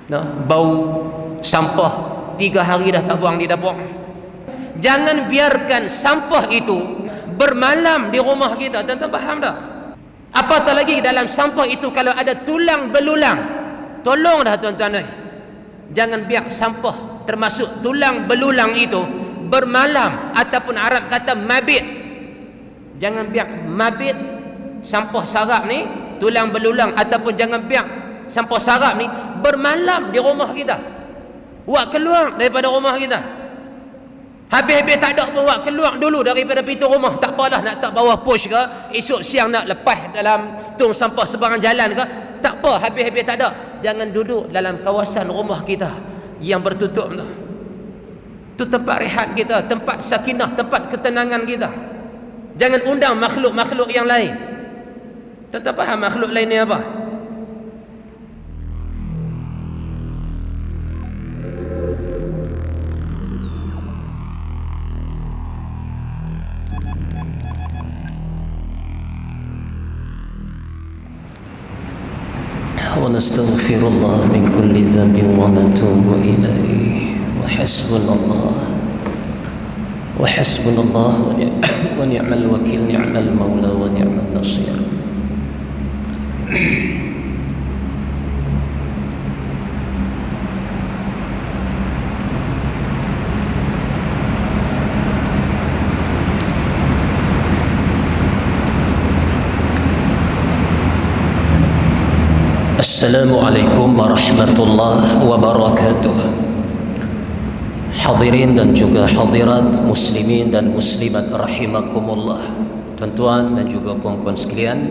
Nah, bau sampah 3 hari dah tak buang di dapur. Jangan biarkan sampah itu bermalam di rumah kita. Tuan-tuan faham tak? Apatah lagi dalam sampah itu kalau ada tulang belulang. Tolong dah tuan-tuan, jangan biar sampah termasuk tulang belulang itu bermalam, ataupun Arab kata mabit. Jangan biar mabit sampah sarap ni, tulang belulang, ataupun jangan biar sampah sarap ni bermalam di rumah kita. Buat keluar daripada rumah kita. Habis-habis tak ada pun buat keluar dulu daripada pintu rumah. Tak apalah nak tak bawa push ke, esok siang nak lepas dalam tong sampah sebarang jalan ke, tak apa, habis-habis tak ada. Jangan duduk dalam kawasan rumah kita yang bertutup tu. Itu tempat rehat kita, tempat sakinah, tempat ketenangan kita. Jangan undang makhluk-makhluk yang lain. Tuan-tuan faham makhluk lain ni apa? ونستغفر الله من كل ذنب ونتوب إليه وحسبنا الله ونعم الوكيل، نعم المولى ونعم النصير. Assalamualaikum warahmatullahi wabarakatuh. Hadirin dan juga hadirat, muslimin dan muslimat rahimakumullah. Tuan-tuan dan juga puan-puan sekalian,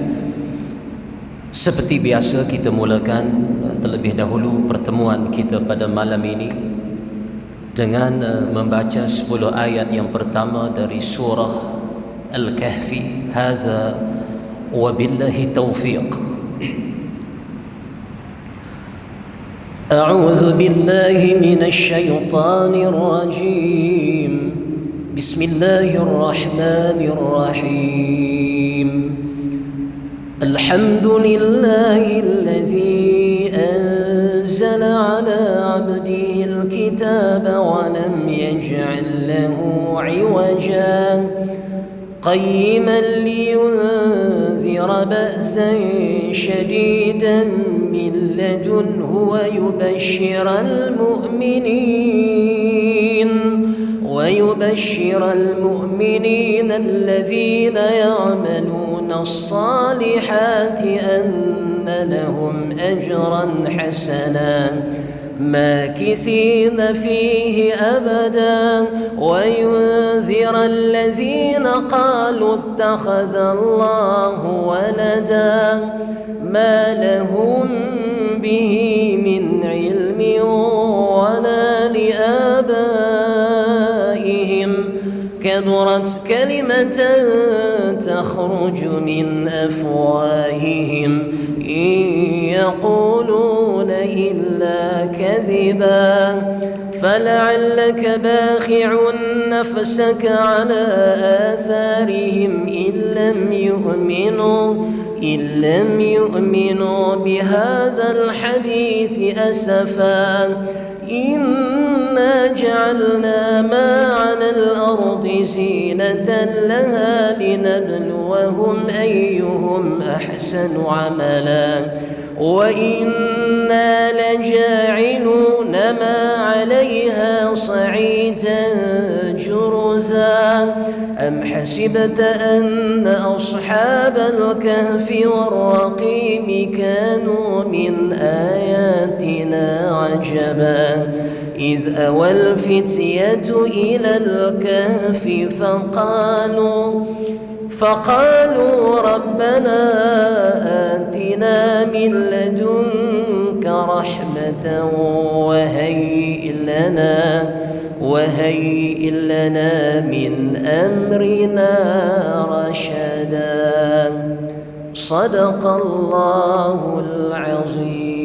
seperti biasa kita mulakan terlebih dahulu pertemuan kita pada malam ini dengan membaca 10 ayat yang pertama dari surah Al-Kahfi. Hadza wabillahi taufiq. أعوذ بالله من الشيطان الرجيم. بسم الله الرحمن الرحيم. الحمد لله الذي أنزل على عبده الكتاب ولم يجعل له عوجا قيما لينذر بأسا شديدا من لدنه ويبشر المؤمنين الذين يعملون الصالحات أن لهم أجرا حسنا ماكثين فيه أبدا وينذر الذين قالوا اتخذ الله ولدا ما لهم به من علم ولا لآبائهم كبرت كلمة تخرج من أفواههم إن يقولون إلا كذبا فلعلك باخع نفسك على آثارهم إن لم يؤمنوا بهذا الحديث أسفا إنا جعلنا ما على الأرض زينة لها لنبلوهم أيهم أحسن عملا وإنا لجاعلون ما عليها صعيدا جرزا أم حسبت أن أصحاب الكهف والرقيم كانوا من آياتنا عجبا إذ أوى الفتية إلى الكهف فقالوا ربنا آتنا من لدنك رحمة وهيئ لنا من أمرنا رشدا. صدق الله العظيم.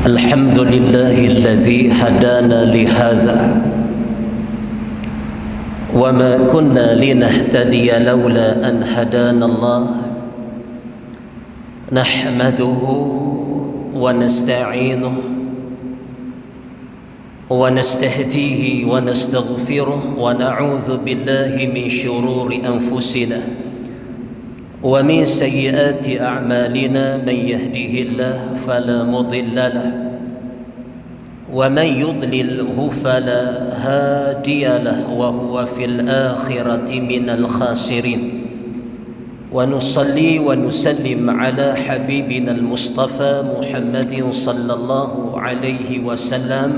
الحمد لله الذي هدانا لهذا وما كنا لنهتدي لولا أن هدانا الله نحمده ونستعينه ونستهديه ونستغفره ونعوذ بالله من شرور أنفسنا ومن سيئات أعمالنا من يهده الله فلا مضل له ومن يضلله فلا هادي له وهو في الآخرة من الخاسرين ونصلي ونسلم على حبيبنا المصطفى محمد صلى الله عليه وسلم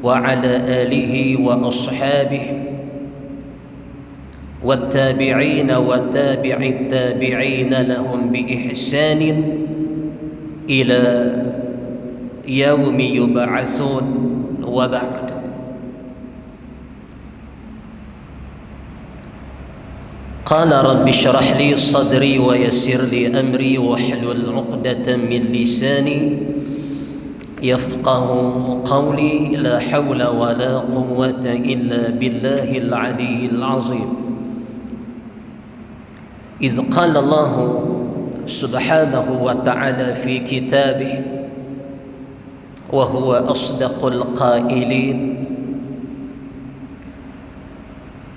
وعلى آله وأصحابه والتابعين وتابع التابعين لهم بإحسان إلى يوم يبعثون وبعد. قال رب اشرح لي صدري ويسر لي أمري واحلل عقدة من لساني يفقه قولي لا حول ولا قوة إلا بالله العلي العظيم. إذ قال الله سبحانه وتعالى في كتابه وهو أصدق القائلين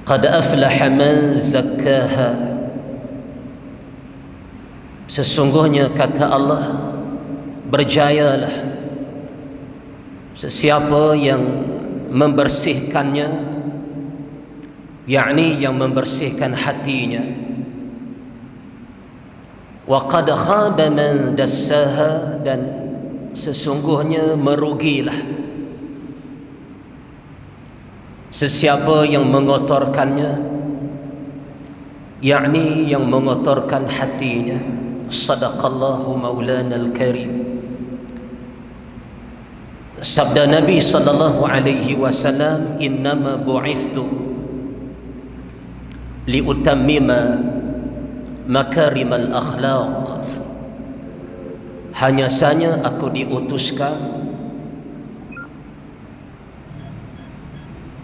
قد أفلح من زكاها. Sesungguhnya kata Allah, berjayalah sesiapa yang membersihkannya, yakni yang membersihkan hatinya. Wa qad khaba man dassaha, dan sesungguhnya merugilah sesiapa yang mengotorkannya, yakni yang mengotorkan hatinya. Sadaqallahu maulana al-karim. Sabda Nabi sallallahu alaihi wasallam, innama bu'ithtu liutammima makarimal akhlaq. Hanya saja aku diutuskan,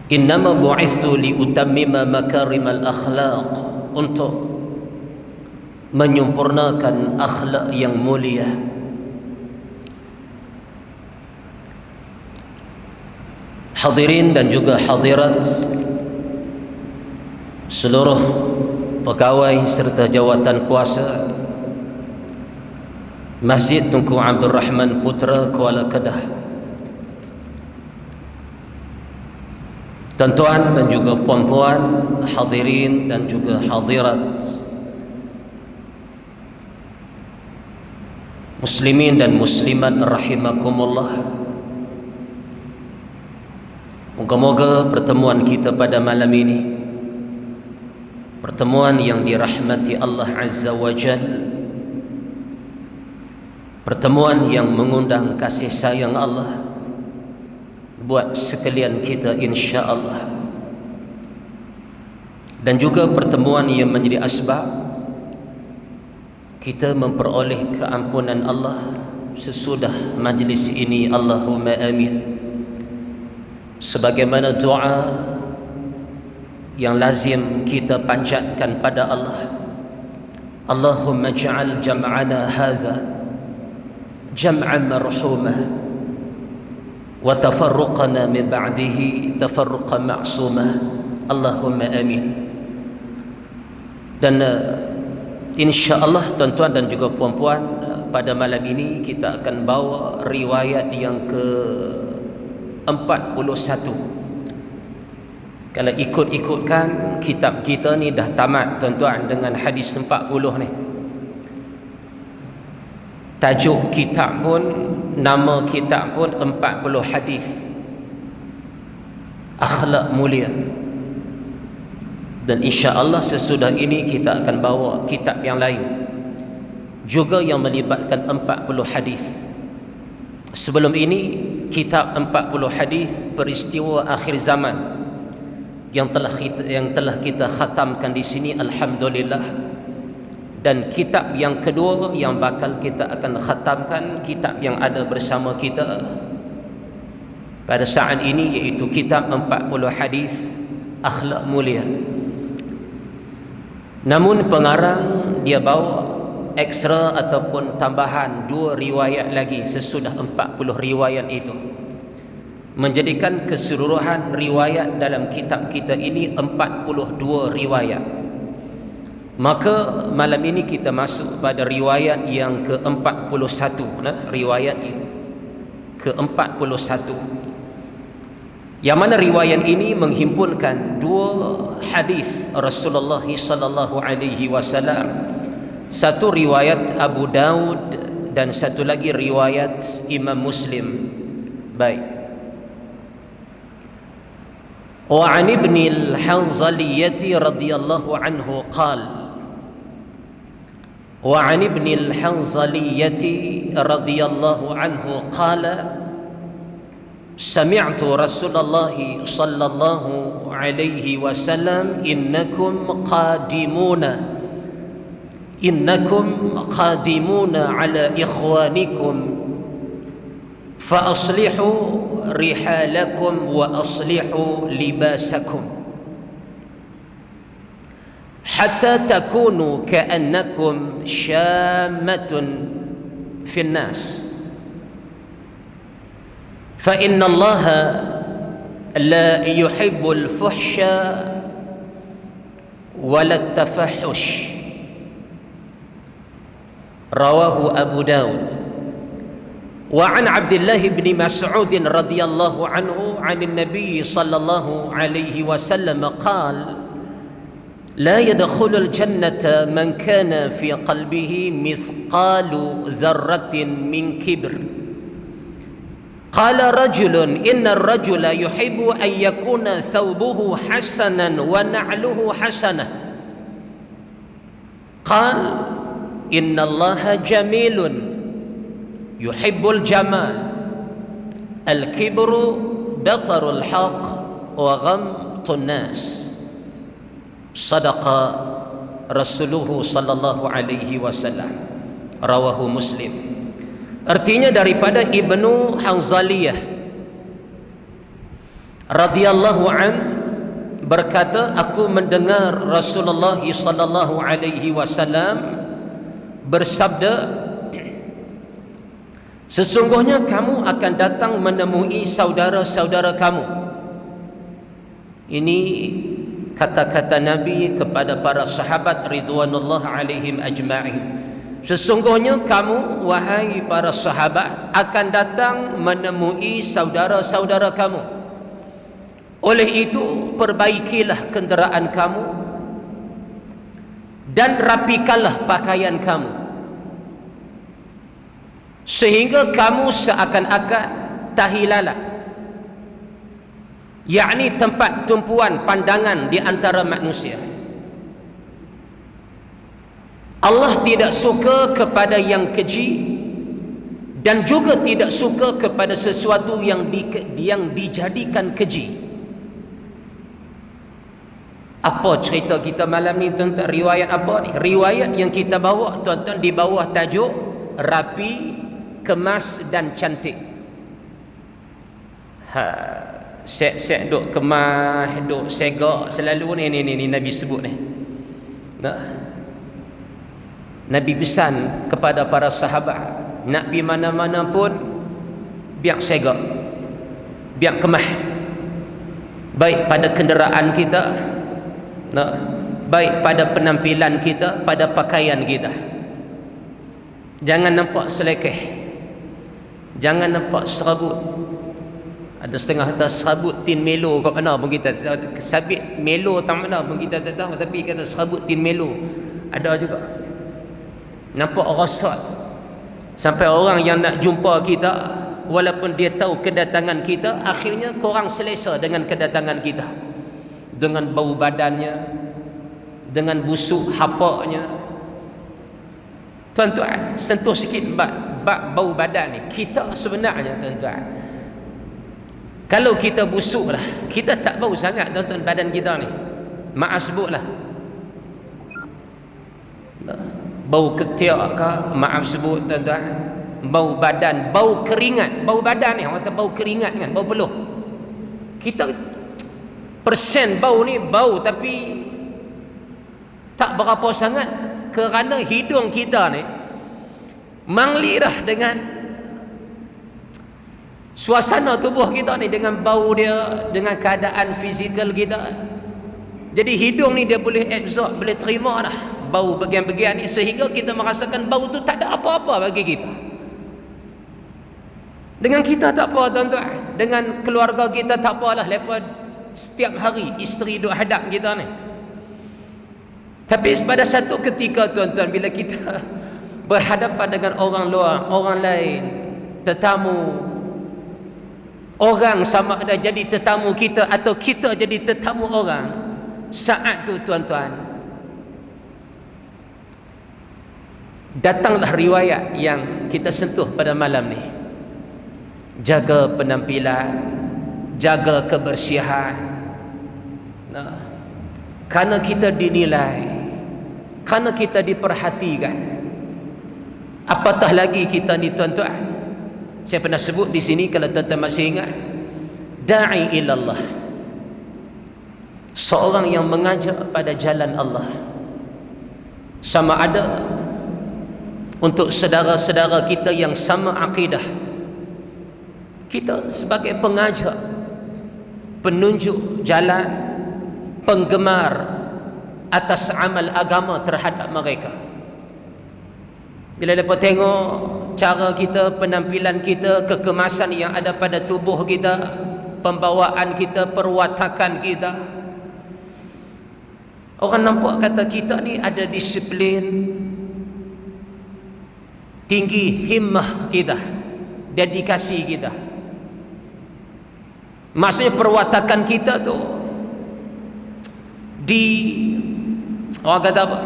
innama bu'ithtu liutammima makarimal akhlaq, untuk menyempurnakan akhlak yang mulia. Hadirin dan juga hadirat, seluruh pegawai serta jawatan kuasa Masjid Tunku Abdul Rahman Putra, Kuala Kedah, tuan-tuan dan juga puan-puan, hadirin dan juga hadirat, muslimin dan muslimat rahimakumullah. Moga-moga pertemuan kita pada malam ini pertemuan yang dirahmati Allah Azza wa Jal, pertemuan yang mengundang kasih sayang Allah buat sekalian kita insya-Allah, dan juga pertemuan yang menjadi asbab kita memperoleh keampunan Allah sesudah majlis ini. Allahumma amin. Sebagaimana doa yang lazim kita panjatkan pada Allah, Allahumma ja'al jam'ana hadha jam'an marhumah wa tafarruqana min ba'dihi tafarruqan ma'sumah. Allahumma amin. Dan insya-Allah tuan-tuan dan juga puan-puan, pada malam ini kita akan bawa riwayat yang ke-41. Kalau ikut-ikutkan, kitab kita ni dah tamat tuan-tuan dengan hadis 40 ni. Tajuk kitab pun, nama kitab pun 40 hadis akhlak mulia. Dan insya-Allah sesudah ini kita akan bawa kitab yang lain juga yang melibatkan 40 hadis. Sebelum ini kitab 40 hadis peristiwa akhir zaman yang telah kita khatamkan di sini, alhamdulillah, Dan kitab yang kedua yang bakal kita akan khatamkan, kitab yang ada bersama kita pada saat ini, iaitu kitab 40 hadis akhlak mulia. Namun pengarang dia bawa ekstra ataupun tambahan 2 riwayat lagi sesudah 40 riwayat itu, menjadikan keseluruhan riwayat dalam kitab kita ini 42 riwayat. Maka malam ini kita masuk pada riwayat yang ke-41, riwayat ke-41, yang mana riwayat ini menghimpunkan 2 hadis Rasulullah sallallahu alaihi wasallam. Satu riwayat Abu Daud dan satu lagi riwayat Imam Muslim. Baik. وعن ابن الحنظلية رضي الله عنه قال وعن ابن الحنظلية رضي الله عنه قال سمعت رسول الله صلى الله عليه وسلم إنكم قادمون على إخوانكم فأصلحوا رحالكم وأصلحوا لباسكم حتى تكونوا كأنكم شامة في الناس فإن الله لا يحب الفحش ولا التفحش. رواه أبو داود. وعن عبد الله بن مسعود رضي الله عنه عن النبي صلى الله عليه وسلم قال لا يدخل الجنة من كان في قلبه مثقال ذرة من كبر. قال رجل إن الرجل يحب أن يكون ثوبه حسنا ونعله حسنة. قال إن الله جميل يحب الجمال. الكبر بطر الحق وغمط الناس. صدق رسوله صلى الله عليه وسلم. رواه مسلم. Artinya daripada Ibnu Hanzaliyah radhiyallahu an berkata, aku mendengar Rasulullah sallallahu alaihi wasallam bersabda, sesungguhnya kamu akan datang menemui saudara-saudara kamu. Ini kata-kata Nabi kepada para sahabat ridwanullah alaihim ajma'in. Sesungguhnya kamu, wahai para sahabat, akan datang menemui saudara-saudara kamu. Oleh itu, perbaikilah kenderaan kamu dan rapikanlah pakaian kamu, sehingga kamu seakan-akan tahi lalat, yakni tempat tumpuan pandangan di antara manusia. Allah tidak suka kepada yang keji dan juga tidak suka kepada sesuatu yang dijadikan keji. Apa cerita kita malam ni tuan-tuan? Riwayat apa ni? Riwayat yang kita bawa tuan-tuan di bawah tajuk rapi, kemas dan cantik. Set duk kemas, duk segak selalu ni Nabi sebut ni. Nabi pesan kepada para sahabat, nak pergi mana-mana pun biar segak, biar kemah, baik pada kenderaan kita, baik pada penampilan kita, pada pakaian kita. Jangan nampak selekeh, jangan nampak serabut. Ada setengah kata serabut tin melo kat mana pun kita, sabit melo tak mana pun kita tak tahu, tapi kata serabut tin melo ada juga. Nampak rosot sampai orang yang nak jumpa kita, walaupun dia tahu kedatangan kita, akhirnya korang selesa dengan kedatangan kita, dengan bau badannya, dengan busuk hapaknya. Tuan-tuan, sentuh sikit bau badan ni. Kita sebenarnya tuan-tuan, kalau kita busuk lah, kita tak bau sangat tuan-tuan badan kita ni. Maaf sebutlah. bau ketiak ke, maaf sebut tuan-tuan, bau badan, bau keringat. Bau badan ni orang kata bau keringat kan, bau peluh. Kita persen bau ni bau, tapi tak berapa sangat, kerana hidung kita ni mangli dah dengan suasana tubuh kita ni, dengan bau dia, dengan keadaan fizikal kita. Jadi hidung ni dia boleh absorb, boleh terima dah bau bagian-bagian ni, sehingga kita merasakan bau tu tak ada apa-apa bagi kita. Dengan kita tak apa tuan-tuan, dengan keluarga kita tak apalah, lepas setiap hari isteri duk hadap kita ni. Tapi pada satu ketika tuan-tuan, bila kita berhadapan dengan orang luar, orang lain, tetamu, orang sama ada jadi tetamu kita atau kita jadi tetamu orang, saat tu tuan-tuan, datanglah riwayat yang kita sentuh pada malam ni. Jaga penampilan, jaga kebersihan. Nah, kerana kita dinilai, kerana kita diperhatikan. Apatah lagi kita ni tuan-tuan, saya pernah sebut di sini kalau tuan-tuan masih ingat, da'i ilallah, seorang yang mengajak pada jalan Allah. Sama ada untuk saudara-saudara kita yang sama akidah, kita sebagai pengajak, penunjuk jalan, penggemar atas amal agama terhadap mereka. Bila mereka tengok cara kita, penampilan kita, kekemasan yang ada pada tubuh kita, pembawaan kita, perwatakan kita, orang nampak kata kita ni ada disiplin, tinggi himmah kita, dedikasi kita. Maksudnya perwatakan kita tu orang kata apa,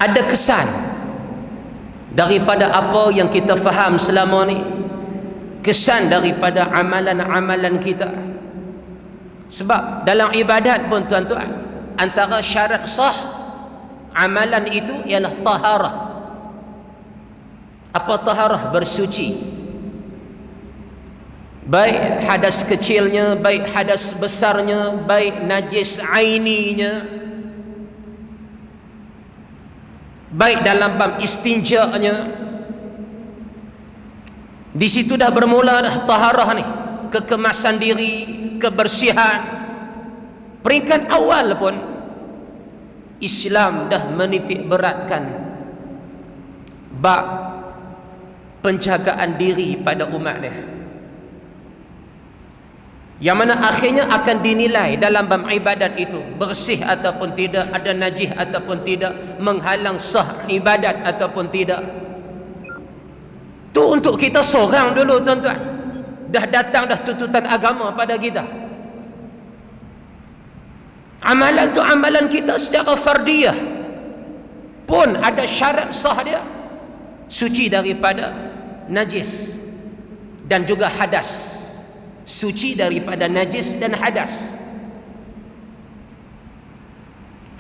ada kesan daripada apa yang kita faham selama ni, kesan daripada amalan-amalan kita. Sebab dalam ibadat pun tuan-tuan, antara syarat sah amalan itu ialah taharah. Apa taharah? Bersuci, baik hadas kecilnya, baik hadas besarnya, baik najis aininya, baik dalam bab istinja-nya. Di situ dah bermula dah taharah ni, kekemasan diri, kebersihan. Peringkat awal pun Islam dah menitik beratkan bab penjagaan diri pada umat dia, yang mana akhirnya akan dinilai dalam bab ibadat itu bersih ataupun tidak, ada najis ataupun tidak, menghalang sah ibadat ataupun tidak. Tu untuk kita seorang dulu tuan-tuan, dah datang dah tuntutan agama pada kita. Amalan tu amalan kita secara fardiyah pun ada syarat sah dia, suci daripada najis dan juga hadas, suci daripada najis dan hadas.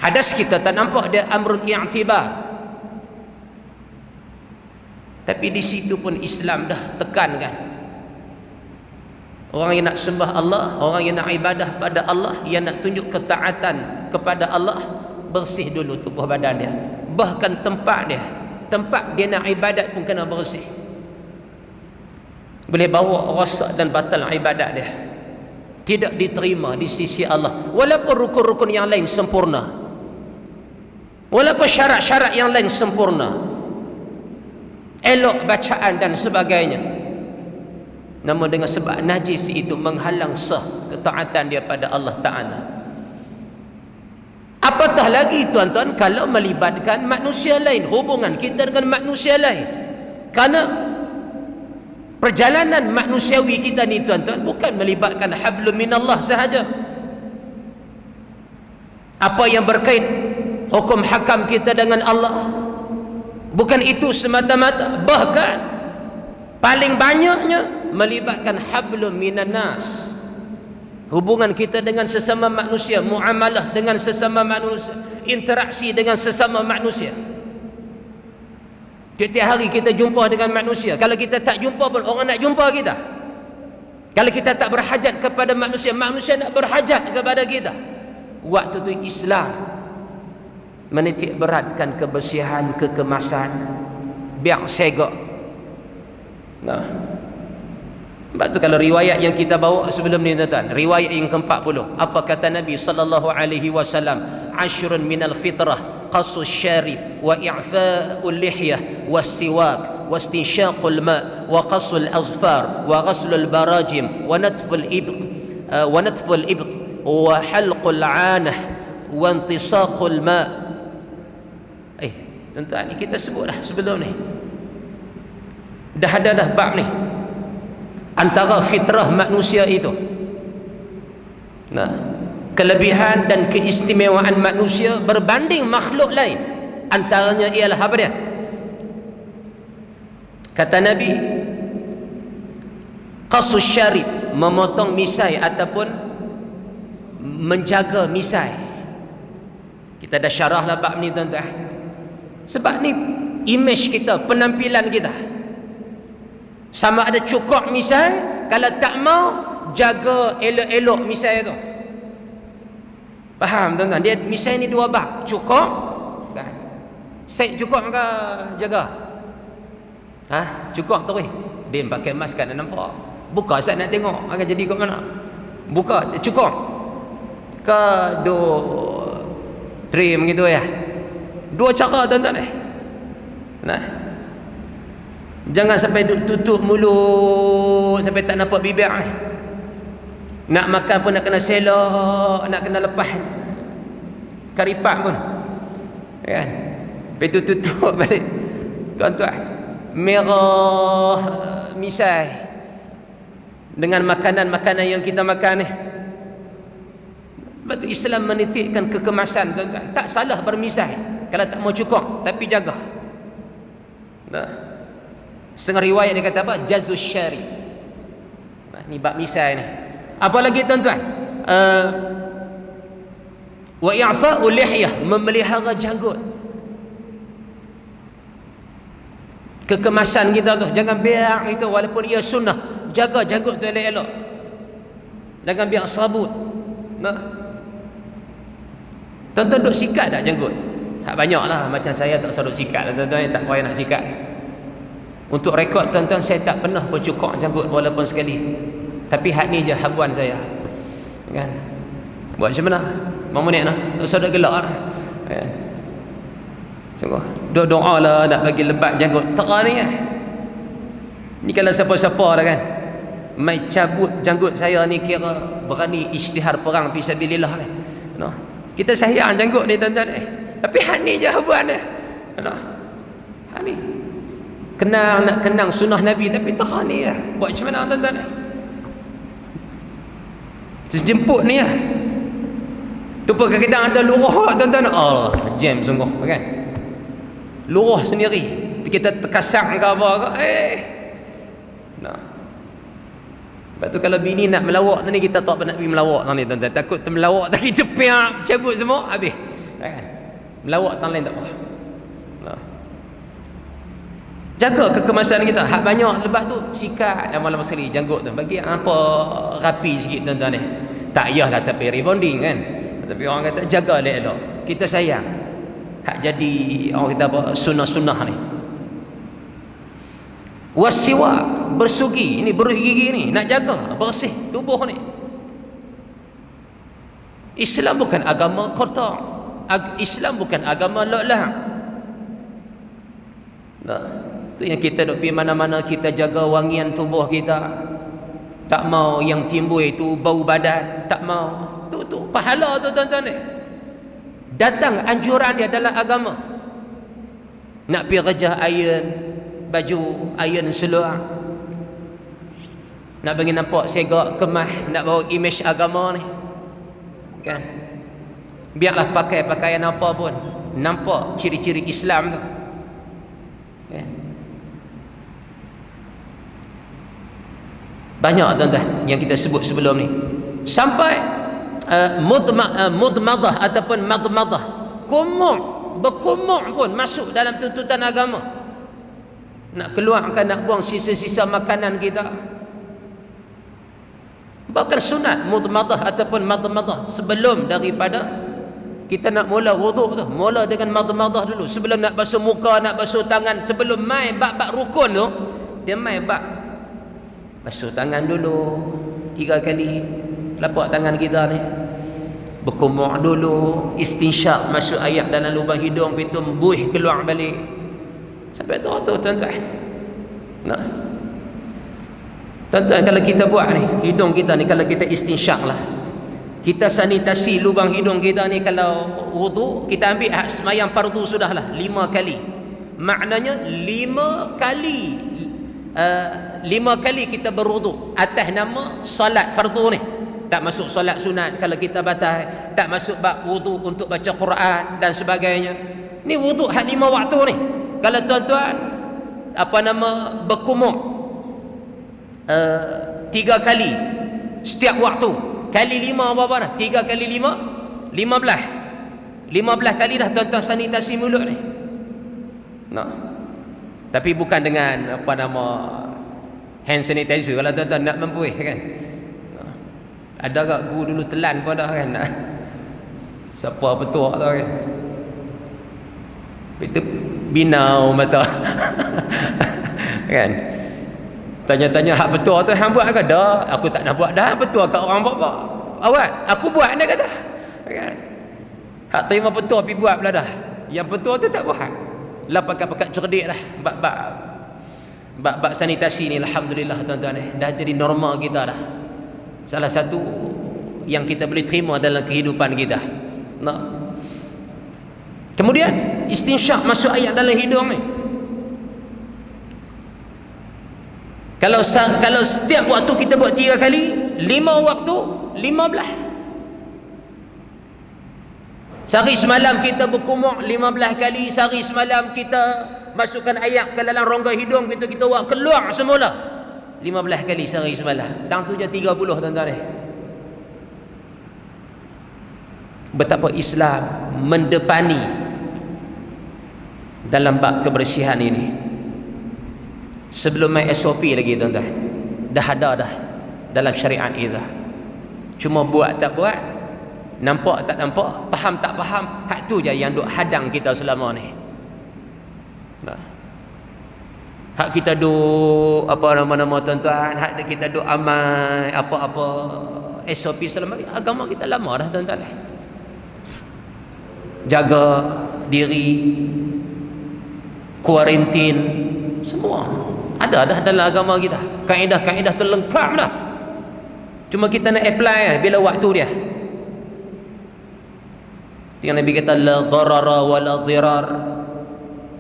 Hadas kita tak nampak, dia amrun i'tibar, tapi di situ pun Islam dah tekankan. Orang yang nak sembah Allah, orang yang nak ibadah pada Allah, yang nak tunjuk ketaatan kepada Allah, bersih dulu tubuh badan dia. Bahkan tempat dia nak ibadat pun kena bersih. Boleh bawa rosak dan batal ibadat dia, tidak diterima di sisi Allah. Walaupun rukun-rukun yang lain sempurna, walaupun syarat-syarat yang lain sempurna, elok bacaan dan sebagainya, namun dengan sebab najis itu menghalang sah ketaatan dia pada Allah Ta'ala. Apatah lagi tuan-tuan kalau melibatkan manusia lain, hubungan kita dengan manusia lain. Kerana perjalanan manusiawi kita ni tuan-tuan bukan melibatkan hablum minallah sahaja. Apa yang berkait hukum hakam kita dengan Allah, bukan itu semata-mata, bahkan paling banyaknya melibatkan hablum minan nas, hubungan kita dengan sesama manusia, muamalah dengan sesama manusia. interaksi dengan sesama manusia. Tiap-tiap hari kita jumpa dengan manusia. Kalau kita tak jumpa pun orang nak jumpa kita. Kalau kita tak berhajat kepada manusia, manusia nak berhajat kepada kita. Waktu tu Islam menitik beratkan kebersihan, kekemasan, biar segak. Nah, sebab tu kalau riwayat yang kita bawa sebelum ni tuan-tuan, riwayat yang ke-40, apa kata Nabi sallallahu alaihi wasallam? Ashrun minal fitrah, qasus syarib wa i'fa'ul lihyah was-siwak wastinshaqul ma' wa qasul azfar wa ghaslul barajim wa natful ibt wa halqul 'anah wa intisaqul ma'. Tuan-tuan, ni kita sebut dah sebelum ni. Dah ada dah bab ni. Antara fitrah manusia itu. Nah, kelebihan dan keistimewaan manusia berbanding makhluk lain. Antaranya ialah apa dia? Kata Nabi, qasus syarib, memotong misai ataupun menjaga misai. Kita dah syarah lah bab ni tuan-tuan. Sebab ni image kita, penampilan kita. Sama ada cukup misai, kalau tak mau jaga elok-elok misai tu. Faham tuan-tuan? Dia misai ni dua bab, cukup kan? Set cukup ke jaga? Cukup tu dia pakai mask kan nampak. Buka saya nak tengok akan jadi kat mana. Buka cukup ke dua trim gitu ya. Dua cara tuan-tuan Nah, jangan sampai tutup mulut sampai tak nampak bibir. Nak makan pun nak kena selok, nak kena lepas karipak pun kan. Lepas tu tutup balik tuan-tuan. Merah misai dengan makanan-makanan yang kita makan ni. Sebab tu Islam menitikkan kekemasan tuan-tuan. Tak salah bermisai kalau tak mau cukup, tapi jaga. Nah, setengah riwayat dia kata apa? Jazus syari. Nah, ni bab misai ni. Apa lagi tuan-tuan? Wa i'fa'ul lihyah, memelihara janggut. Kekemasan kita tu, jangan biar itu walaupun ia sunnah, jaga janggut tu elok-elok. Jangan biar serabut. Nah, tuan-tuan duk sikat tak janggut? Tak banyak lah, macam saya tak selalu sikat lah tuan-tuan, yang tak payah nak sikat. Untuk rekod tuan-tuan, saya tak pernah bercukur janggut walaupun sekali. Tapi hak ni je habuan saya kan. Buat macam mana? Memenit lah, tak usah dah gelak lah kan. Sungguh doa lah nak bagi lebat janggut. Tera ni ni kalau siapa-siapa dah kan mai cabut janggut saya ni, kira berani isytihar perang fisabilillah ni. No. Kita sayang janggut ni tuan-tuan tapi hak ni je habuan dia. No. Hak ni nak kenang sunnah Nabi tapi tera ni buat macam mana tuan-tuan Sejemput ni tu pun kadang-kadang ada luruh tuan-tuan. Allah, jam sungguh kan. Luruh sendiri. Kita terkasang ke apa ke. Nah. Lepas tu kalau bini nak melawak ni, kita tak nak pergi melawak ni tuan-tuan. Takut termelawak tadi cepiak, cabut semua habis. Kan? Melawak tang lain tak apa. Nah. Jaga kekemasan kita. Hak banyak lepas tu sikat lama-lama sekali janggut tu. Bagi apa rapi sikit tuan-tuan ni. Tak payahlah sampai rebonding kan. Tapi orang kata jaga elok-elok. Kita sayang. Hak jadi orang kata apa sunnah-sunnah ni. Wasiwak, bersugi, ini beruh gigi ni nak jaga bersih tubuh ni. Islam bukan agama kotor. Islam bukan agama lok-lak. Nah, tu yang kita duk pergi mana-mana, kita jaga wangian tubuh kita. Tak mau yang timbul itu bau badan, tak mau. Tu pahala tu tuan-tuan ni. Datang anjuran dia dalam agama. Nak pergi rejah iron baju, iron seluar. Nak bagi nampak segak kemah, nak bawa image agama ni. Kan? Biarlah pakai pakaian apa pun, nampak ciri-ciri Islam tu. Kan? Banyak tuan-tuan yang kita sebut sebelum ni. Sampai mudmadah ataupun madmadah, berkumur pun masuk dalam tuntutan agama. Nak keluarkan, nak buang sisa-sisa makanan kita. Bahkan sunat mudmadah ataupun madmadah sebelum daripada kita nak mula wuduk tu, mula dengan madmadah dulu sebelum nak basuh muka, nak basuh tangan. Sebelum mai bab rukun tu, dia mai bab basuh tangan dulu 3 kali. Telapak tangan kita ni berkumur dulu, istinsyak, masuk air dalam lubang hidung, pintu buih keluar balik. Sampai tu tuan-tuan. Nah, tuan-tuan, kalau kita buat ni, hidung kita ni, kalau kita istinsyak lah, kita sanitasi lubang hidung kita ni, kalau wudu, kita ambil semayang fardu sudahlah 5 kali. Maknanya 5 kali kita berwudu atas nama salat fardu ni. Tak masuk solat sunat kalau kita batal, tak masuk bab wudu untuk baca Quran dan sebagainya. Ni wudu hak 5 waktu ni. Kalau tuan-tuan berkumur 3 kali setiap waktu, kali 5 berapa dah? 3 kali 5 15 kali dah tuan-tuan sanitasi mulut ni. Nah, tapi bukan dengan hand sanitizer kalau tuan-tuan nak mempuih kan. Ada agak guru dulu telan pada kan, siapa petua tu kan, itu binau mata kan, tanya-tanya hak petua tu hang buat ke? Dah, aku tak nak buat dah. Petua kat orang buat awak, aku buat dia kata kan. Hak terima petua pergi buat pula dah, yang petua tu tak buat lah. Pakat cerdik dah bab sanitasi ni. Alhamdulillah tuan-tuan, dah jadi normal kita dah. Salah satu yang kita boleh terima dalam kehidupan kita. Nah, kemudian istinsyak, masuk air dalam hidung ni. Kalau setiap waktu kita buat 3 kali, 5 waktu 15. Sehari semalam kita berkumur 15 kali. Sehari semalam kita masukkan air ke dalam rongga hidung kita buat keluar semula 15 kali sehari semalam. Tang tu je 30 tuan-tuan ni. Betapa Islam mendepani dalam bab kebersihan ini. Sebelum main SOP lagi tuan-tuan, dah ada dah dalam syariat kita. Cuma buat tak buat, nampak tak nampak, faham tak faham, hak tu je yang duk hadang kita selama ni. Nah, hak kita duk nama tuan-tuan, hak kita duk amal apa-apa SOP selama ni. Agama kita lama dah tuan-tuan. Jaga diri, kuarantin, semua ada dah dalam agama kita. Kaedah-kaedah tu lengkap dah. Cuma kita nak apply bila waktu dia. Yang Nabi kata la darara wa la dirar.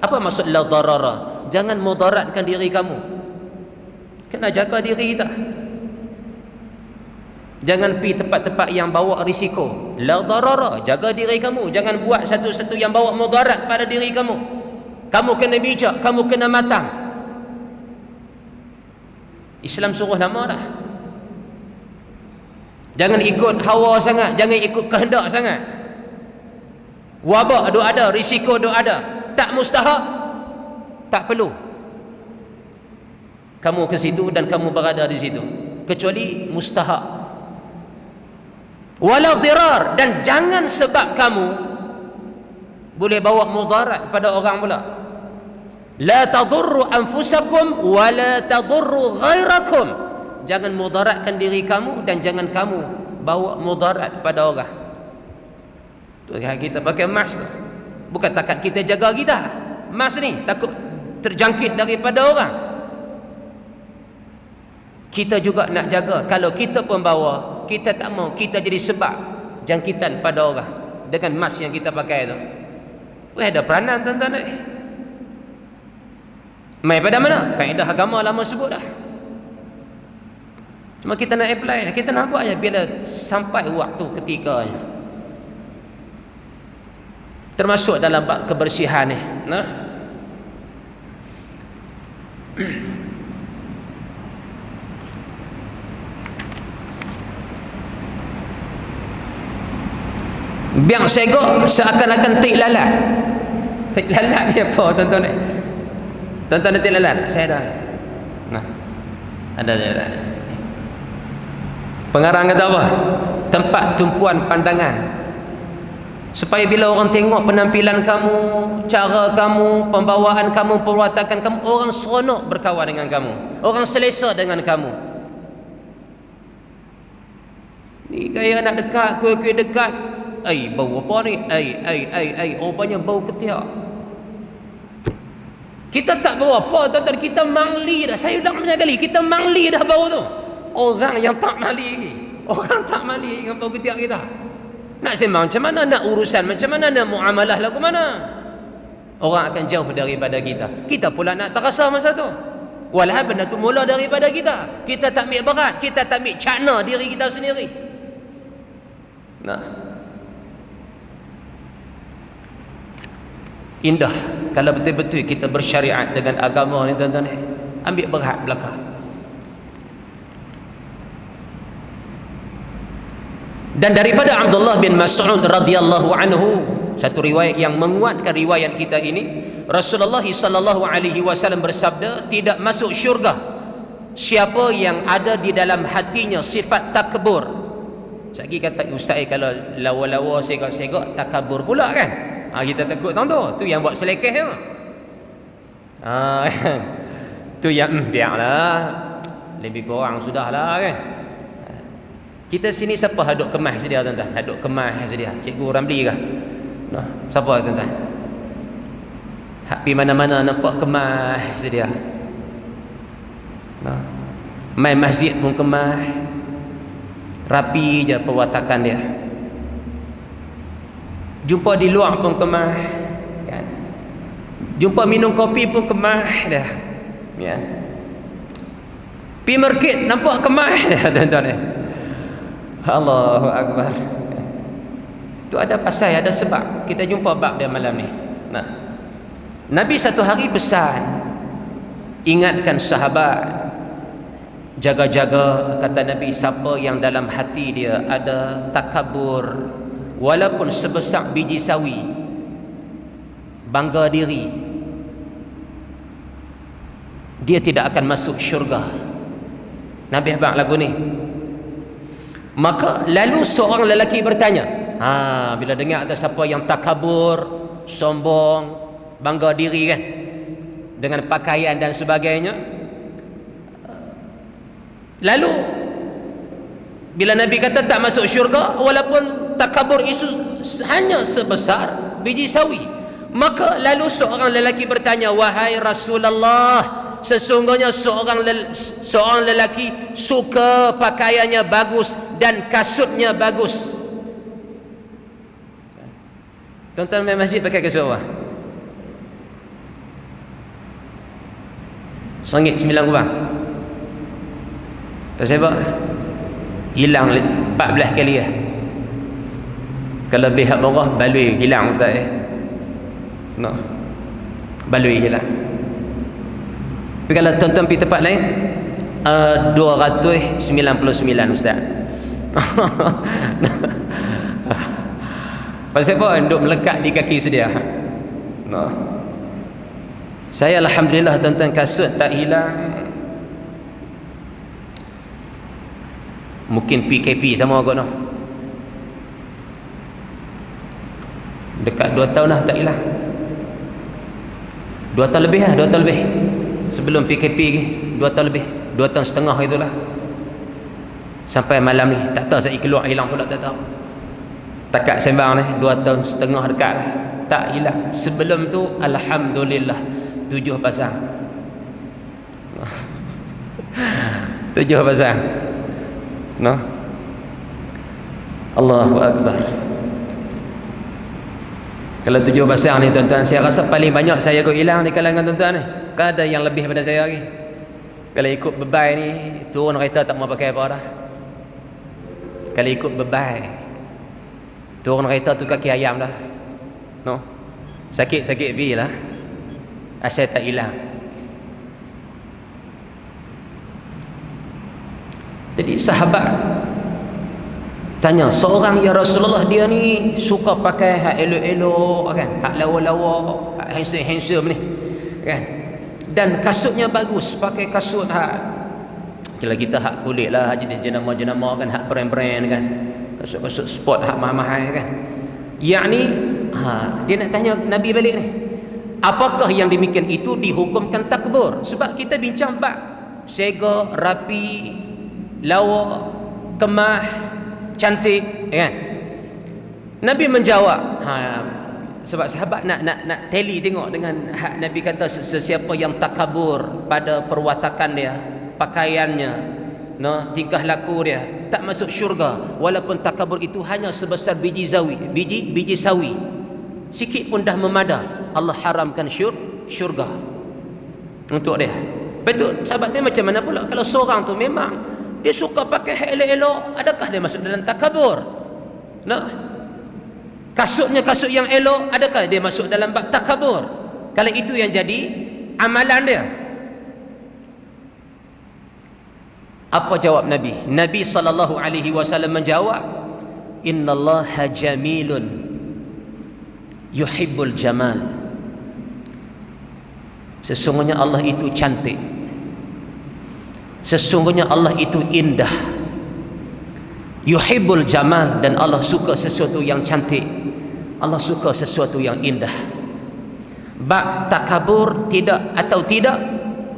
Apa maksud la darara? Jangan mudaratkan diri kamu. Kena jaga diri kita. Jangan pergi tempat-tempat yang bawa risiko. La darara, jaga diri kamu. Jangan buat satu-satu yang bawa mudarat pada diri kamu. Kamu kena bijak, kamu kena matang. Islam suruh nama dah. Jangan ikut hawa sangat, jangan ikut kehendak sangat. Wabak duk ada, risiko duk ada. Tak mustahak, tak perlu kamu ke situ dan kamu berada di situ, kecuali mustahak. Wala dirar, dan jangan sebab kamu boleh bawa mudarat pada orang pula. La tadurru anfusakum wa la tadurru ghairakum. Jangan mudaratkan diri kamu dan jangan kamu bawa mudarat pada orang. Tu kita pakai mask tu. Bukan takat kita jaga kita. Mask ni takut terjangkit daripada orang. Kita juga nak jaga. Kalau kita pun bawa, kita tak mau kita jadi sebab jangkitan pada orang dengan mask yang kita pakai tu. Ada peranan tuan-tuan ni. Mai pada mana? Kaedah agama lama sebut dah. Cuma kita nak apply, kita nak buat je bila sampai waktu ketiganya. Termasuk dalam bab kebersihan ni. Nah. Biang segok seakan-akan tik lalat. Tik lalat ni apa tuan-tuan ni? Tuan-tuan ada tik lalat? Saya ada. Nah. Ada lalat. Pengarang kata apa? Tempat tumpuan pandangan. Supaya bila orang tengok penampilan kamu, cara kamu, pembawaan kamu, perwatakan kamu, orang seronok berkawan dengan kamu, orang selesa dengan kamu. Ni gaya nak dekat, kuih-kuih dekat, bau apa ni? Rupanya bau ketiak. Kita tak bau apa, tuan-tuan, kita mangli dah. Saya ulang banyak kali, kita mangli dah bau tu. Orang yang tak mali lagi, orang tak mali dengan bau ketiak kita. Nak sembang macam mana, nak urusan macam mana, nak muamalah lagu mana, orang akan jauh daripada kita. Kita pula nak terasa masa tu. Walau benda tu mula daripada kita. Kita tak ambil berat, kita tak ambil cakna diri kita sendiri. Nah, indah kalau betul-betul kita bersyariat dengan agama ni, tuan-tuan. Ambil berat belakang. Dan daripada Abdullah bin Mas'ud radhiyallahu anhu, satu riwayat yang menguatkan riwayat kita ini, Rasulullah sallallahu alaihi wasallam bersabda, tidak masuk syurga siapa yang ada di dalam hatinya sifat takabur. Sagi kata ustaz, kalau lawa-lawa segak-segak takabur pula kan? Kita takut tahu tu. Tu yang buat selekeh tu. Tu yang biarlah, lebih kurang sudahlah kan. Kita sini siapa haduk kemas sedia, tuan-tuan? Haduk kemas sedia. Cikgu Ramli kah? Nah, siapa tuan-tuan? Hak pi mana-mana nampak kemas sedia. Nah, main masjid pun kemas. Rapi je perwatakan dia. Jumpa di luar pun kemas, kan? Jumpa minum kopi pun kemas dah. Ya. Pi market nampak kemas dah, tuan-tuan. Allahu Akbar. Tu ada pasal, ada sebab. Kita jumpa bab dia malam ni. Nah, Nabi satu hari pesan, ingatkan sahabat, jaga-jaga, kata Nabi, siapa yang dalam hati dia ada takabur, walaupun sebesar biji sawi, bangga diri, dia tidak akan masuk syurga. Nabi abang lagu ni. Maka lalu seorang lelaki bertanya, bila dengar ada siapa yang takabur, sombong, bangga diri kan, dengan pakaian dan sebagainya. Lalu bila Nabi kata tak masuk syurga walaupun takabur itu hanya sebesar biji sawi, maka lalu seorang lelaki bertanya, wahai Rasulullah, sesungguhnya seorang lelaki suka pakaiannya bagus dan kasutnya bagus. Tuan-tuan main masjid pakai kasut apa? RM1.9 kubang. Tak sebab hilang 14 kali lah. Kalau lebih hak murah, balui hilang ustaz. No. Balui hilang. Tapi kalau tuan-tuan pergi tempat lain, 299 ustaz. Pasal apa? Duk melekat di kaki sedia. No. Saya alhamdulillah tuan-tuan, kasut tak hilang. Mungkin PKP sama kot noh. Dekat 2 tahun dah tak hilang. 2 tahun lebih lah, 2 tahun lebih. Sebelum PKP lagi, 2 tahun lebih, 2 tahun setengah itulah. Sampai malam ni, tak tahu saya keluar hilang pula, tak tahu. Takat sembang ni, 2 tahun setengah dekat lah, tak hilang. Sebelum tu, alhamdulillah, 7 pasang. 7 pasang. No? Allahu Akbar. Kalau 7 pasang ni tuan-tuan, saya rasa paling banyak saya ikut hilang di kalangan tuan-tuan ni. Kan ada yang lebih daripada saya lagi. Kalau ikut bebai ni, turun kereta tak mau pakai apa dah. Kalau ikut bebai, turun kereta tu kaki ayam dah. No? Sakit-sakit bi lah. Asal tak hilang. Jadi sahabat Tanya seorang, ya Rasulullah, dia ni suka pakai hak elok-elok kan, hak lawa-lawa, hak handsome ni kan, dan kasutnya bagus, pakai kasut hak, kalau kita hak kulit lah, jenis jenama-jenama kan, hak brand-brand kan, kasut-kasut sport hak mahal-mahal kan. Yakni dia nak tanya Nabi balik ni, apakah yang demikian itu dihukumkan takbur? Sebab kita bincang bab sega, rapi, lawa, kemah, cantik kan. Nabi menjawab, sebab sahabat nak tally tengok dengan Nabi kata, sesiapa yang takabur pada perwatakan dia, pakaiannya, tingkah laku dia, tak masuk syurga, walaupun takabur itu hanya sebesar biji sawi, sikit pun dah memada, Allah haramkan syurga untuk dia. Betul, sahabat dia macam mana pula kalau seorang tu memang dia suka pakai hak elok-elok, adakah dia masuk dalam takabur? Kasutnya kasut yang elok, adakah dia masuk dalam bab takabur? Kalau itu yang jadi amalan dia. Apa jawab Nabi? Nabi SAW menjawab, innallaha jamilun yuhibbul jamal. Sesungguhnya Allah itu cantik, sesungguhnya Allah itu indah, yuhibbul jamal, dan Allah suka sesuatu yang cantik, Allah suka sesuatu yang indah. Bab takabur tidak atau tidak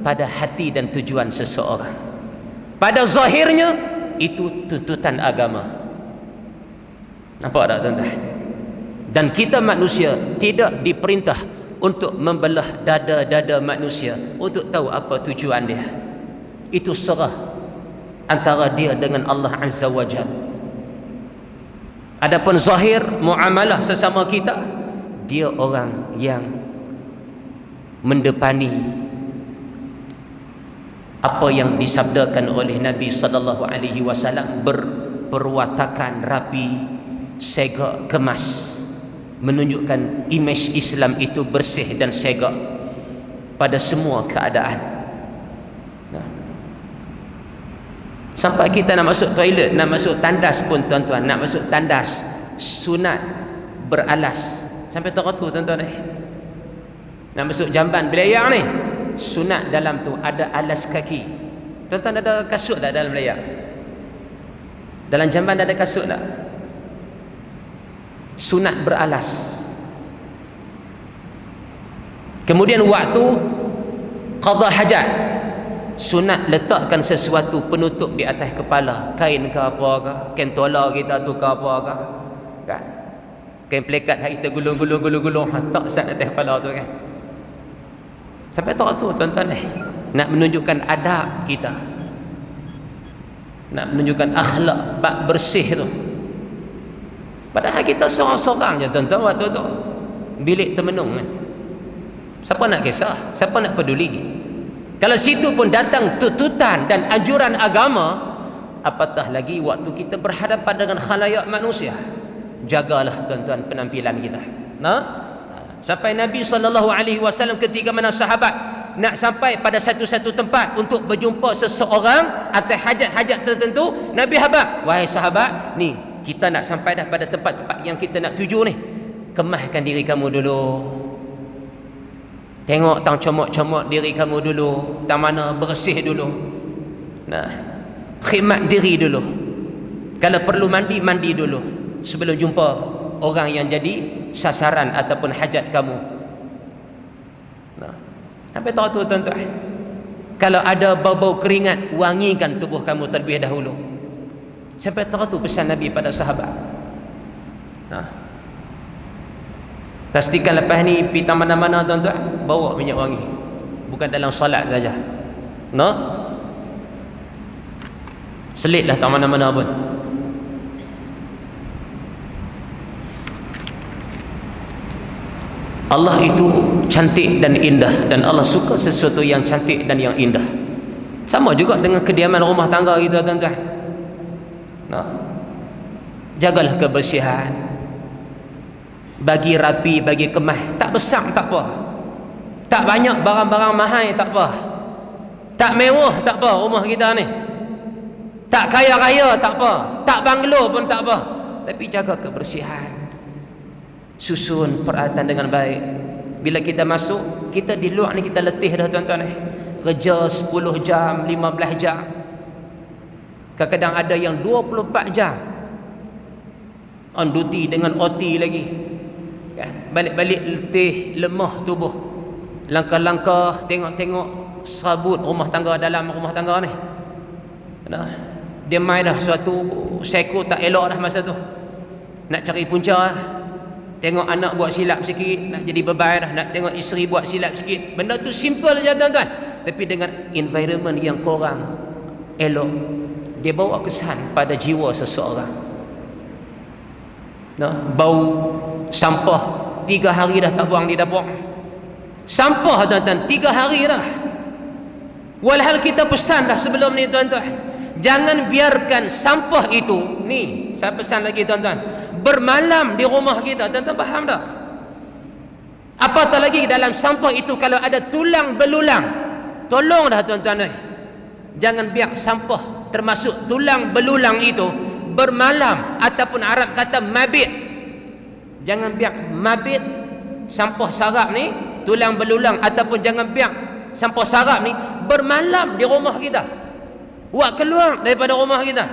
pada hati dan tujuan seseorang. Pada zahirnya itu tuntutan agama. Nampak tak tuan-tuan? Dan kita manusia tidak diperintah untuk membelah dada-dada manusia untuk tahu apa tujuan dia. Itu serah antara dia dengan Allah Azza wa Jalla. Adapun zahir muamalah sesama kita, dia orang yang mendepani apa yang disabdakan oleh Nabi sallallahu alaihi wasallam, berperwatakan rapi, segak, kemas, menunjukkan imej Islam itu bersih dan segak pada semua keadaan. Sampai kita nak masuk toilet, nak masuk tandas pun tuan-tuan, nak masuk tandas sunat beralas. Sampai teratur tuan-tuan nak masuk jamban belayar ni, sunat dalam tu ada alas kaki. Tuan-tuan ada kasut tak dalam belayar? Dalam jamban ada kasut tak? Sunat beralas. Kemudian waktu qada hajat, sunat letakkan sesuatu penutup di atas kepala, kain ke apa ke, kain tola kita tu ke apa ke kan, kain pelekat kita gulung-gulung tak sat atas kepala tu kan. Sampai tak tu tuan-tuan nak menunjukkan adab kita, nak menunjukkan akhlak, bab bersih tu. Padahal kita seorang-seorang je tuan-tuan waktu tu, bilik termenung kan. Siapa nak kisah? Siapa nak peduli? Kalau situ pun datang tuntutan dan anjuran agama, apatah lagi waktu kita berhadapan dengan khalayak manusia. Jagalah tuan-tuan penampilan kita. Sampai Nabi SAW ketika mana sahabat nak sampai pada satu-satu tempat untuk berjumpa seseorang atas hajat-hajat tertentu, Nabi habaq, wahai sahabat, ni kita nak sampai dah pada tempat-tempat yang kita nak tuju ni, kemahkan diri kamu dulu, tengok tang comot-comot diri kamu dulu, tang mana bersih dulu, khidmat diri dulu, kalau perlu mandi dulu sebelum jumpa orang yang jadi sasaran ataupun hajat kamu. Sampai tahu tu tuan-tuan, kalau ada bau-bau keringat, wangikan tubuh kamu terlebih dahulu. Sampai tahu tu pesan Nabi pada sahabat. Pastikan lepas ni pergi mana-mana tuan-tuan, bawa minyak wangi, bukan dalam solat saja. Selitlah tak mana-mana pun. Allah itu cantik dan indah, dan Allah suka sesuatu yang cantik dan yang indah. Sama juga dengan kediaman rumah tangga kita tuan-tuan. Jagalah kebersihan, bagi rapi, bagi kemah, tak besar tak apa, tak banyak barang-barang mahal tak apa, tak mewah tak apa rumah kita ni, Tak kaya-kaya tak apa, tak banglo pun tak apa, tapi jaga kebersihan, susun peralatan dengan baik. Bila kita masuk, kita di luar ni kita letih dah tuan-tuan ni. Kerja 10 jam, 15 jam. Kadang-kadang ada yang 24 jam on duty dengan OT lagi. Balik-balik letih, lemah tubuh. Langkah-langkah, tengok-tengok serabut rumah tangga, dalam rumah tangga ni. Dia main dah suatu psycho tak elok dah masa tu. Nak cari punca lah. Tengok anak buat silap sikit, nak jadi beban dah. Nak tengok isteri buat silap sikit. Benda tu simple je tuan-tuan. Tapi dengan environment yang kurang elok, dia bawa kesan pada jiwa seseorang. Bau sampah 3 hari dah tak buang di dapur. Sampah tuan-tuan 3 hari dah. Walhal kita pesan dah sebelum ni tuan-tuan, jangan biarkan sampah itu, ni saya pesan lagi tuan-tuan, bermalam di rumah kita. Tuan-tuan faham tak? Apatah lagi dalam sampah itu kalau ada tulang belulang. Tolong dah tuan-tuan, jangan biar sampah termasuk tulang belulang itu bermalam, ataupun Arab kata mabit. Jangan biar mabit, sampah sarap ni, tulang belulang, ataupun jangan biar sampah sarap ni bermalam di rumah kita. Buat keluar daripada rumah kita.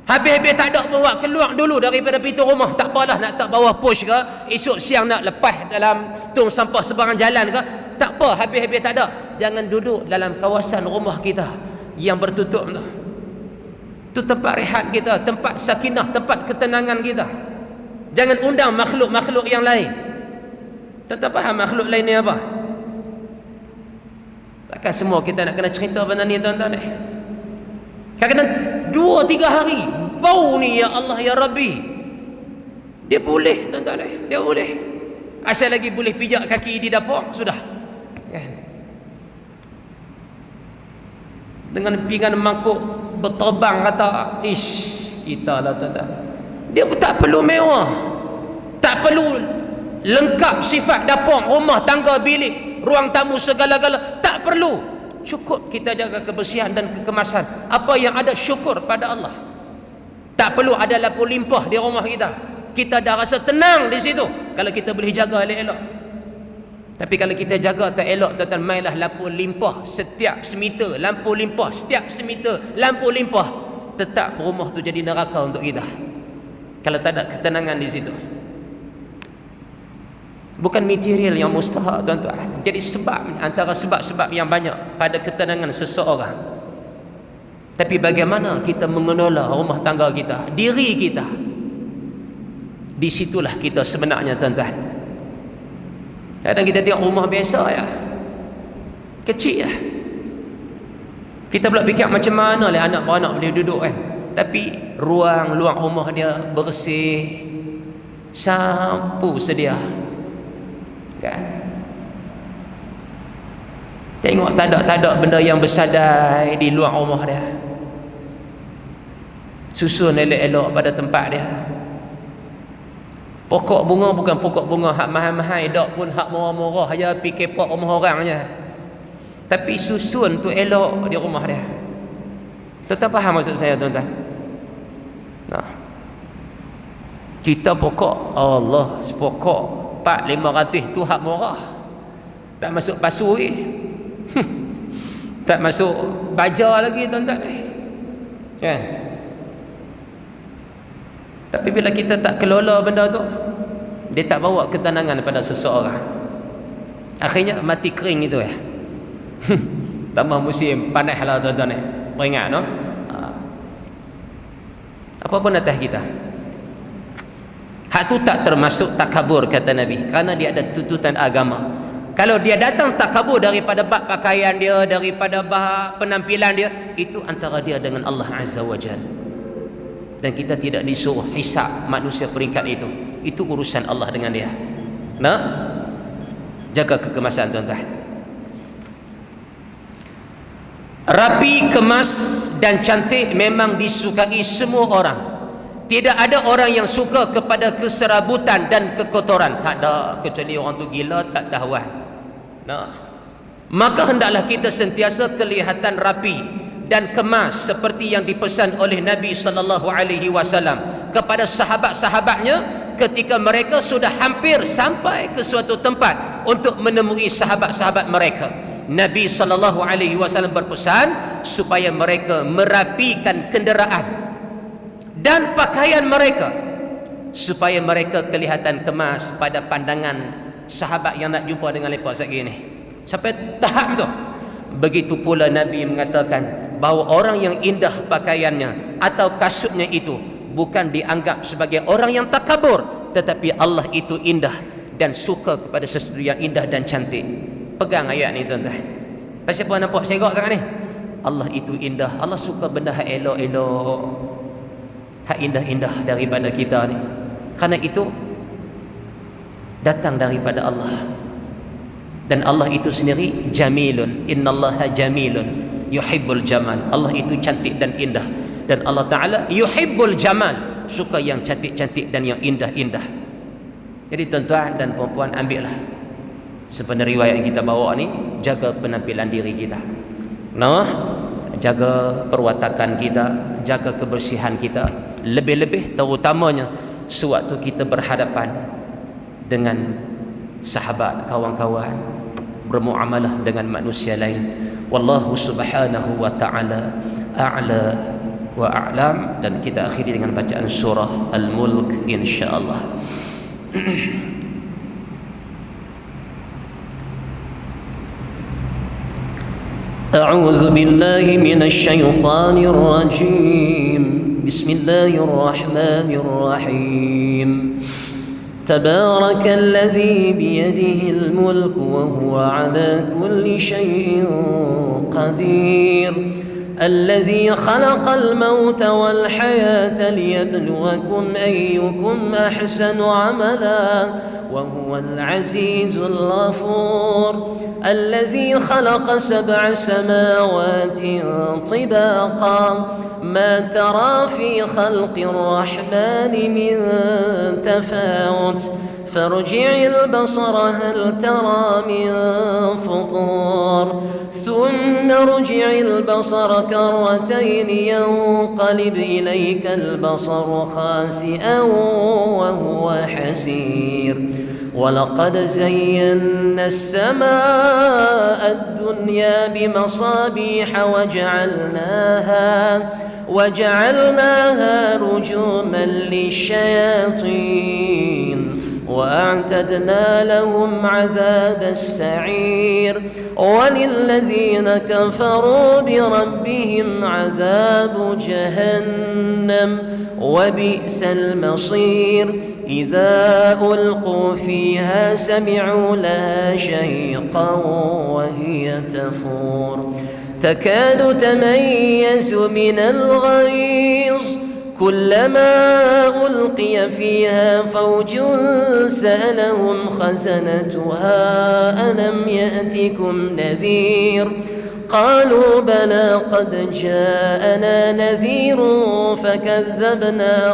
Habis-habis tak ada pun buat keluar dulu daripada pintu rumah. Tak apalah, nak tak bawa push ke, esok siang nak lepas dalam tong sampah sebarang jalan ke, tak apa, habis-habis tak ada. Jangan duduk dalam kawasan rumah kita yang bertutup tu. Itu tempat rehat kita, tempat sakinah, tempat ketenangan kita. Jangan undang makhluk-makhluk yang lain. Tuan-tuan faham makhluk lain ni apa? Takkan semua kita nak kena cerita benda ni tuan-tuan. Kadang-kadang 2-3 hari bau ni, ya Allah ya Rabbi. Dia boleh tuan-tuan, dia boleh. Asal lagi boleh pijak kaki di dapur, sudah kan? Dengan pinggan mangkuk berterbang kata, ish, kita lah tuan-tuan. Dia pun tak perlu mewah, tak perlu lengkap sifat dapur, rumah tangga, bilik, ruang tamu, segala-gala, tak perlu. Cukup kita jaga kebersihan dan kekemasan. Apa yang ada, syukur pada Allah. Tak perlu ada lapor limpah di rumah kita. Kita dah rasa tenang di situ kalau kita boleh jaga elok-elok. Tapi kalau kita jaga tak elok, tuan-tuan, mainlah lampu limpah setiap semeter, lampu limpah setiap semeter, lampu limpah, tetap rumah tu jadi neraka untuk kita kalau tak ada ketenangan di situ. Bukan material yang mustahak tuan-tuan. Jadi sebab, antara sebab-sebab yang banyak pada ketenangan seseorang. Tapi bagaimana kita mengelola rumah tangga kita, diri kita, di situlah kita sebenarnya tuan-tuan. Kadang kita tengok rumah biasa ya, kecil lah, kita pula fikir macam mana lah anak-anak boleh duduk kan. Tapi ruang luar rumah dia bersih, sapu sedia kan. Tengok tak ada benda yang bersadai di luar rumah dia. Susun elok-elok pada tempat dia. Pokok bunga bukan pokok bunga hak mahal-mahal, dak pun hak murah-murah aja fikir pok rumah orang je. Tapi susun tu elok di rumah dia. Tuan-tuan faham maksud saya tuan-tuan? Nah. Kita pokok Allah, sepokok 400-500 tu hak murah. Tak masuk pasu lagi. Tak masuk baja lagi tuan-tuan. Kan? Tapi bila kita tak kelola benda tu, dia tak bawa ketenangan pada seseorang. Akhirnya mati kering itu ya. Tambah musim panas lah tuan-tuan. Ingat no? Apa pun atas kita. Hak tu tak termasuk takabur kata Nabi, kerana dia ada tuntutan agama. Kalau dia datang takabur daripada bab pakaian dia, daripada bab penampilan dia, itu antara dia dengan Allah Azza wa Jalla. Dan kita tidak disuruh hisab manusia peringkat itu. Itu urusan Allah dengan dia. Nah, jaga kekemasan tuan-tuan. Rapi, kemas dan cantik memang disukai semua orang. Tidak ada orang yang suka kepada keserabutan dan kekotoran. Tak ada, kecuali orang tu gila tak tahuan. Nah, maka hendaklah kita sentiasa kelihatan rapi, dan kemas seperti yang dipesan oleh Nabi sallallahu alaihi wasallam kepada sahabat-sahabatnya ketika mereka sudah hampir sampai ke suatu tempat untuk menemui sahabat-sahabat mereka. Nabi sallallahu alaihi wasallam berpesan supaya mereka merapikan kenderaan dan pakaian mereka supaya mereka kelihatan kemas pada pandangan sahabat yang nak jumpa dengan mereka saat ini. Sampai tahap tu. Begitu pula Nabi mengatakan bahawa orang yang indah pakaiannya atau kasutnya itu bukan dianggap sebagai orang yang takabur, tetapi Allah itu indah dan suka kepada sesuatu yang indah dan cantik. Pegang ayat ni tuan-tuan. Pasal apa nampak segak sangat ni? Allah itu indah. Allah suka benda hak elok-elok, hak indah-indah daripada kita ni. Kerana itu datang daripada Allah. Dan Allah itu sendiri jamilun. Innallaha jamilun yuhibbul jamal. Allah itu cantik dan indah. Dan Allah Ta'ala yuhibbul jamal, suka yang cantik-cantik dan yang indah-indah. Jadi tuan-tuan dan puan-puan, ambillah sebenarnya riwayat yang kita bawa ni, jaga penampilan diri kita. Jaga perwatakan kita, jaga kebersihan kita, lebih-lebih terutamanya sewaktu kita berhadapan dengan sahabat, kawan-kawan, bermuamalah dengan manusia lain. Wallahu subhanahu wa ta'ala a'la wa a'lam. Dan kita akhiri dengan bacaan surah Al-Mulk insyaAllah. A'udzu billahi minasy syaithanir rajim. Bismillahirrahmanirrahim. تبارك الذي بيده الملك وهو على كل شيء قدير الذي خلق الموت والحياة ليبلوكم أيكم أحسن عملا وهو العزيز الغفور الذي خلق 7 سماوات طباقا ما ترى في خلق الرحمن من تفاوت فارجع البصر هل ترى من فطور ثم ارجع البصر كرتين ينقلب إليك البصر خاسئا وهو حسير ولقد زينا السماء الدنيا بمصابيح وجعلناها رجوما للشياطين وأعتدنا لهم عذاب السعير وللذين كفروا بربهم عذاب جهنم وبئس المصير إذا ألقوا فيها سمعوا لها شهيقا وهي تفور تكاد تميز من الغيظ كلما ألقي فيها فوج سألهم خزنتها ألم يأتكم نذير قالوا بلى قد جاءنا نذير فكذبنا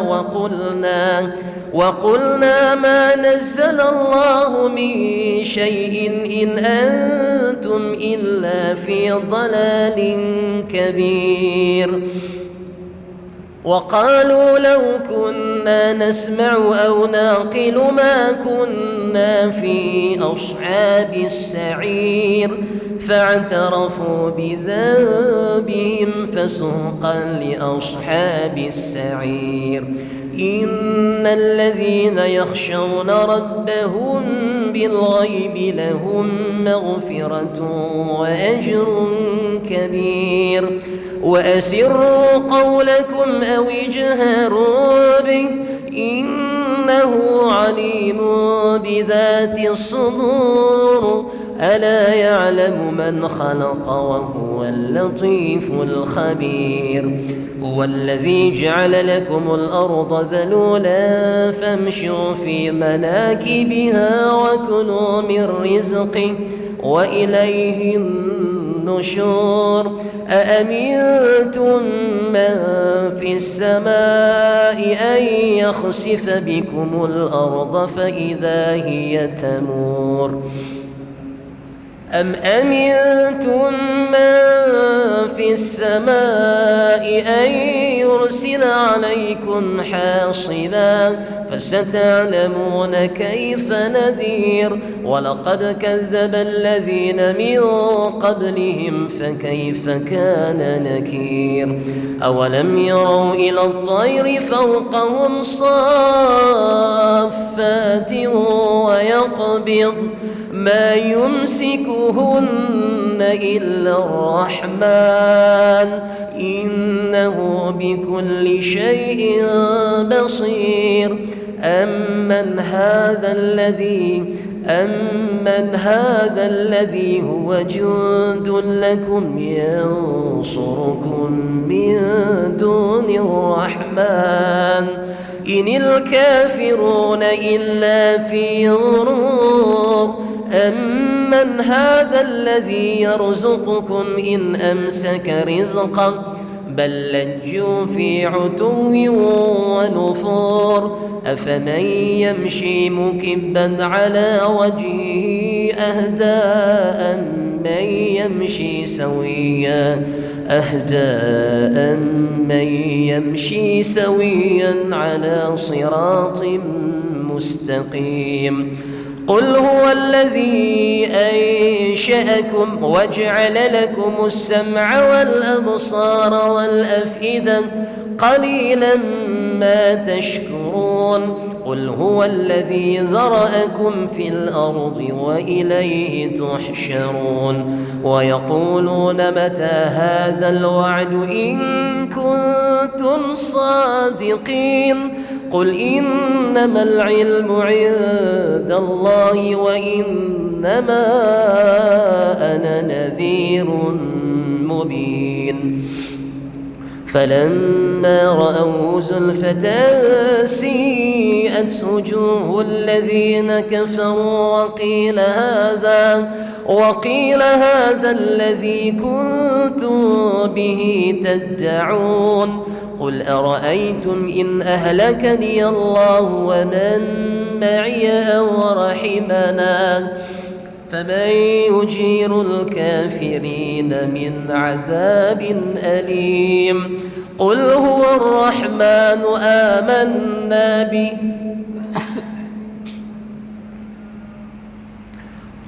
وقلنا ما نزل الله من شيء إن أنتم إلا في ضلال كبير وقالوا لو كنا نسمع أو نعقل ما كنا في أصحاب السعير فاعترفوا بذنبهم فسوقا لأصحاب السعير إن الذين يخشون ربهم بالغيب لهم مغفرة وأجر كبير وأسروا قولكم أو اجهروا به إنه عليم بذات الصدور ألا يعلم من خلق وهو اللطيف الخبير هو الذي جعل لكم الأرض ذلولا فامشوا في مناكبها وكلوا من رزقه وإليه النشور أأمنتم من في السماء أن يخسف بكم الأرض فإذا هي تمور أم أمنتم من في في السماء أن يرسل عليكم حاصبا فستعلمون كيف نذير ولقد كذب الذين من قبلهم فكيف كان نكير أولم يروا إلى الطير فوقهم صافات ويقبض ما يمسكهن إلا الرحمن إنه بكل شيء بصير أمن هذا الذي هو جند لكم ينصركم من دون الرحمن إن الكافرون إلا في غرور أمن هذا الذي يرزقكم إن أمسك رزقه بل لجوا في عتو ونفور أفمن يمشي مكبا على وجهه أهدى أمن يمشي سويا على صراط مستقيم قل هو الذي أنشأكم وجعل لكم السمع والأبصار والأفئدة قليلا ما تشكرون قل هو الذي ذرأكم في الأرض وإليه تحشرون ويقولون متى هذا الوعد إن كنتم صادقين قل إنما العلم عند الله وإنما أنا نذير مبين فلما رأوه زلفة سيئت وجوه الذين كفروا وقيل هذا الذي كنتم به تدعون قل أرأيتم إن أهلكني الله ومن معي أو رحمنا فمن يجير الكافرين من عذاب أليم قل هو الرحمن آمنا به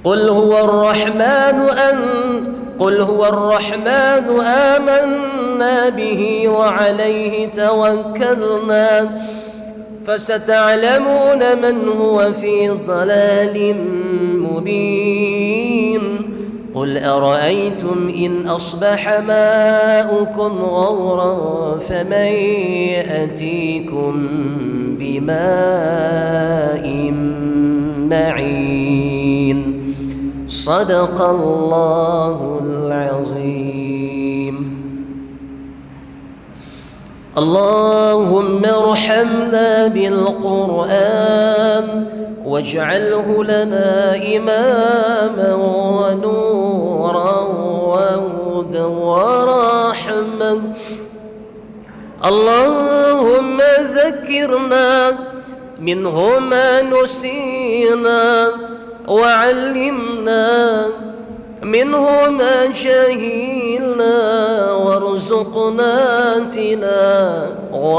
قل هو الرحمن آمنا به وعليه توكلنا فستعلمون من هو في ضلال مبين قل أرأيتم إن أصبح ماؤكم غورا فمن يأتيكم بماء معين صدق الله العظيم اللهم ارحمنا بالقرآن واجعله لنا إماما ونورا وهدى ورحمة اللهم ذكرنا منه ما نسينا وعلمنا منه ما جهلنا وارزقنا تلاوته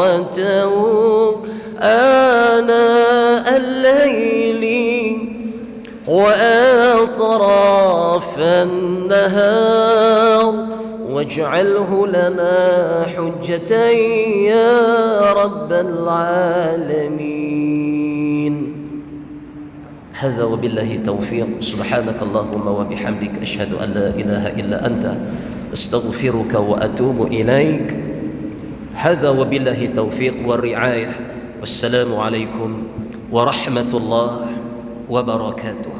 آناء الليل وأطراف النهار واجعله لنا حجة يا رب العالمين. هذا وبالله التوفيق. سبحانك اللهم وبحمدك أشهد أن لا إله إلا أنت أستغفرك وأتوب إليك. هذا وبالله التوفيق والرعاية. والسلام عليكم ورحمة الله وبركاته.